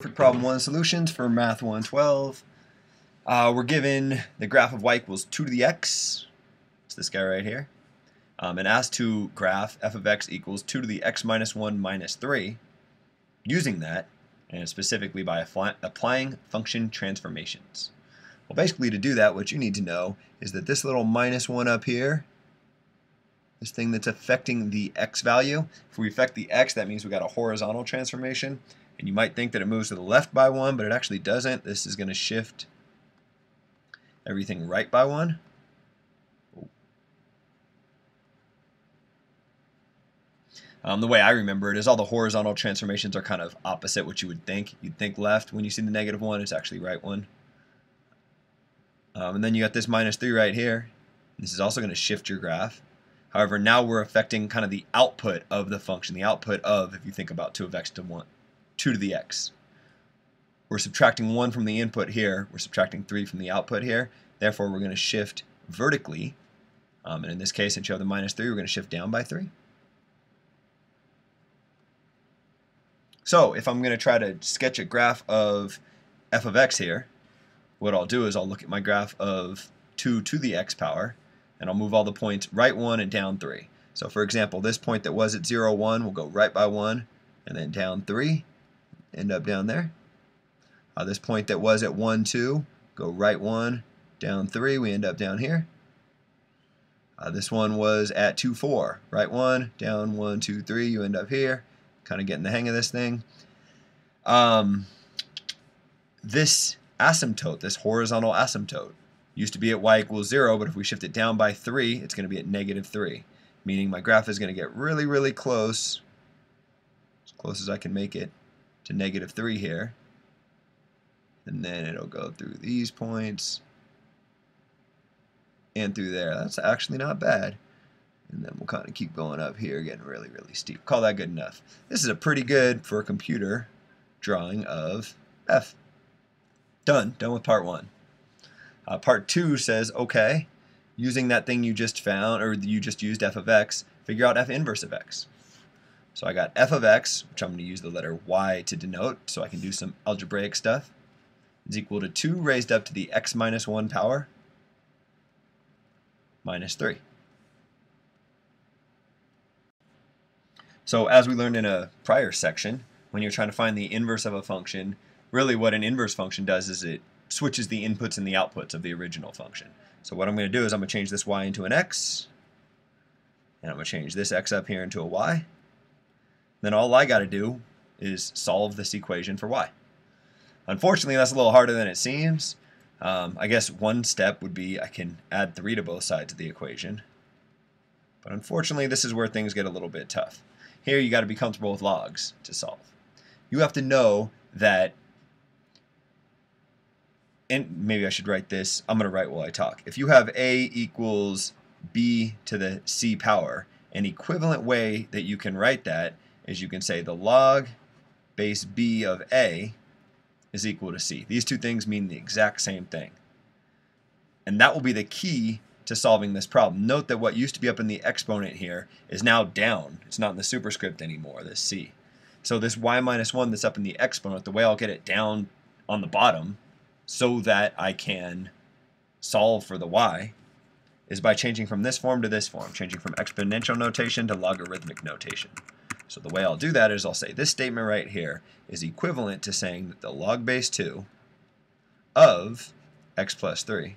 Quick problem 1 solutions for Math 112. We're given the graph of y equals 2 to the x. It's this guy right here. And asked to graph f of x equals 2 to the x minus 1 minus 3 using that, and specifically by applying function transformations. Well, basically to do that, what you need to know is that this little minus 1 up here, this thing that's affecting the x value, if we affect the x, that means we got a horizontal transformation. And you might think that it moves to the left by 1, but it actually doesn't. This is going to shift everything right by 1. The way I remember it is all the horizontal transformations are kind of opposite what you would think. You'd think left when you see the negative 1, it's actually right 1. And then you got this minus 3 right here. This is also going to shift your graph. However, now we're affecting kind of the output of the function, the output of, if you think about 2 of x to 1. 2 to the x. We're subtracting 1 from the input here. We're subtracting 3 from the output here. Therefore, we're going to shift vertically. And in this case, since you have the minus 3, we're going to shift down by 3. So if I'm going to try to sketch a graph of f of x here, what I'll do is I'll look at my graph of 2 to the x power, and I'll move all the points right 1 and down 3. So for example, this point that was at 0, 1 will go right by 1, and then down 3. End up down there. This point that was at 1, 2, go right 1, down 3, we end up down here. This one was at 2, 4, right 1, down 1, 2, 3, you end up here. Kind of getting the hang of this thing. This asymptote, this horizontal asymptote, used to be at y equals 0, but if we shift it down by 3, it's going to be at negative 3, meaning my graph is going to get really, really close as I can make it, to negative 3 here, and then it'll go through these points and through there. That's actually not bad. And then we'll kind of keep going up here, getting really, really steep. Call that good enough. This is a pretty good for a computer drawing of f. Done with part 1. Part 2 says, okay, using that thing you just found, or you just used f of x, figure out f inverse of x. So I got f of x, which I'm going to use the letter y to denote so I can do some algebraic stuff, is equal to 2 raised up to the x minus 1 power minus 3. So as we learned in a prior section, when you're trying to find the inverse of a function, really what an inverse function does is it switches the inputs and the outputs of the original function. So what I'm going to do is I'm going to change this y into an x, and I'm going to change this x up here into a y. Then all I got to do is solve this equation for y. Unfortunately, that's a little harder than it seems. I guess one step would be I can add 3 to both sides of the equation. But unfortunately, this is where things get a little bit tough. Here, you got to be comfortable with logs to solve. You have to know that, and maybe I should write this. I'm going to write while I talk. If you have a equals b to the c power, an equivalent way that you can write that is you can say the log base b of a is equal to c. These two things mean the exact same thing. And that will be the key to solving this problem. Note that what used to be up in the exponent here is now down. It's not in the superscript anymore, this c. So this y minus 1 that's up in the exponent, the way I'll get it down on the bottom so that I can solve for the y is by changing from this form to this form, changing from exponential notation to logarithmic notation. So the way I'll do that is I'll say this statement right here is equivalent to saying that the log base 2 of x plus 3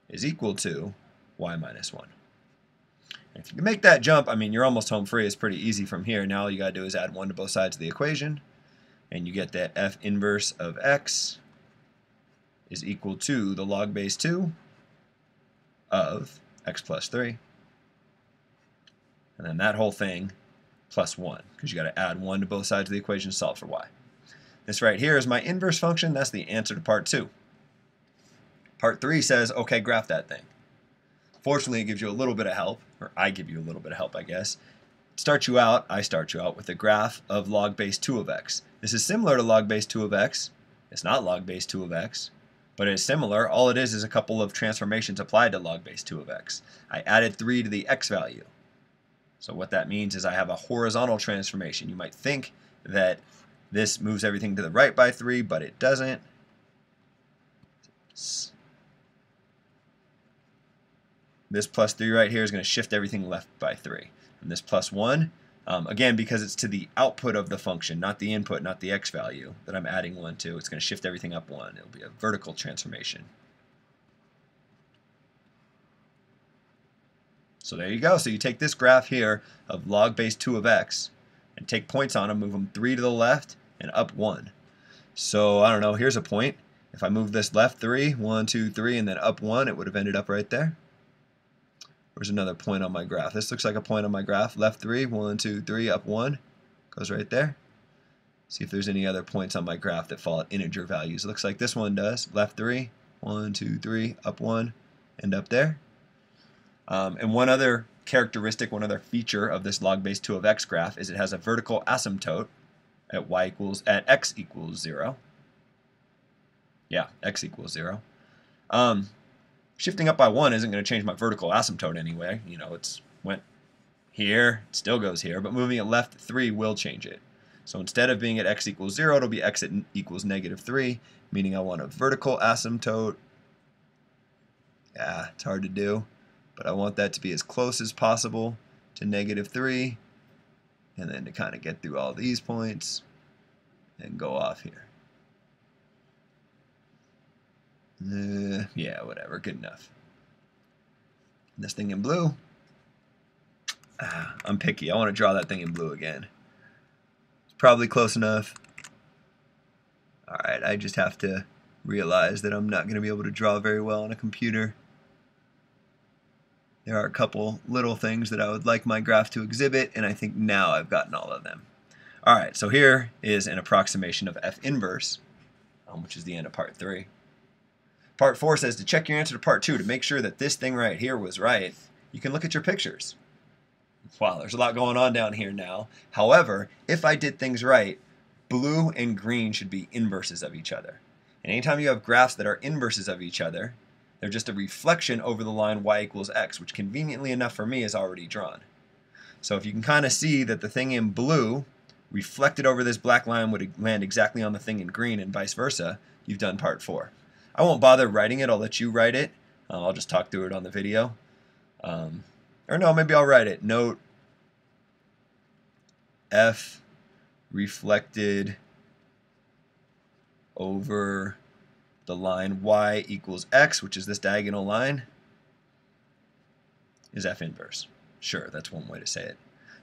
is equal to y minus 1. And if you can make that jump, I mean, you're almost home free. It's pretty easy from here. Now all you got to do is add 1 to both sides of the equation, and you get that f inverse of x is equal to the log base 2 of x plus 3. And then that whole thing plus 1, because you got to add 1 to both sides of the equation to solve for y. This right here is my inverse function. That's the answer to part 2. Part 3 says, okay, graph that thing. Fortunately, it gives you a little bit of help, or I give you a little bit of help, I guess. I start you out with a graph of log base 2 of x. This is similar to log base 2 of x. It's not log base 2 of x, but it's similar. All it is a couple of transformations applied to log base 2 of x. I added 3 to the x value. So what that means is I have a horizontal transformation. You might think that This moves everything to the right by 3, but it doesn't. This plus 3 right here is going to shift everything left by 3. And this plus 1, again, because it's to the output of the function, not the input, not the x value that I'm adding 1 to, it's going to shift everything up 1. It'll be a vertical transformation. So there you go. So you take this graph here of log base 2 of x and take points on them, move them 3 to the left and up 1. So I don't know, here's a point. If I move this left 3, 1, 2, 3, and then up 1, it would have ended up right there. Where's another point on my graph? This looks like a point on my graph. Left 3, 1, 2, 3, up 1. Goes right there. See if there's any other points on my graph that fall at integer values. It looks like this one does. Left 3, 1, 2, 3, up 1, and up there. And one other characteristic, one other feature of this log base 2 of x graph is it has a vertical asymptote at x equals 0. Yeah, x equals 0. Shifting up by 1 isn't going to change my vertical asymptote anyway. You know, it's went here, it still goes here, but moving it left 3 will change it. So instead of being at x equals 0, it'll be x equals negative 3, meaning I want a vertical asymptote. Yeah, it's hard to do, but I want that to be as close as possible to negative 3, and then to kind of get through all these points and go off here. Yeah, whatever, good enough. This thing in blue, I'm picky. I want to draw that thing in blue again. It's probably close enough. Alright, I just have to realize that I'm not going to be able to draw very well on a computer. There are a couple little things that I would like my graph to exhibit, and I think now I've gotten all of them. Alright, so here is an approximation of f inverse, which is the end of part 3. Part 4 says to check your answer to part 2 to make sure that this thing right here was right, you can look at your pictures. Wow, there's a lot going on down here now. However, if I did things right, blue and green should be inverses of each other. And anytime you have graphs that are inverses of each other, they're just a reflection over the line y equals x, which conveniently enough for me is already drawn. So if you can kind of see that the thing in blue reflected over this black line would land exactly on the thing in green and vice versa, you've done part 4. I won't bother writing it. I'll let you write it. I'll just talk through it on the video. Or no, maybe I'll write it. Note F reflected over the line y equals x, which is this diagonal line, is f inverse. Sure, that's one way to say it.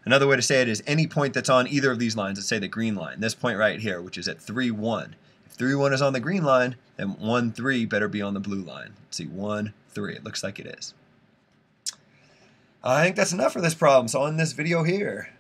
Another way to say it is any point that's on either of these lines, let's say the green line, this point right here, which is at 3, 1. If 3, 1 is on the green line, then 1, 3 better be on the blue line. Let's see, 1, 3. It looks like it is. I think that's enough for this problem, so I'll end this video here.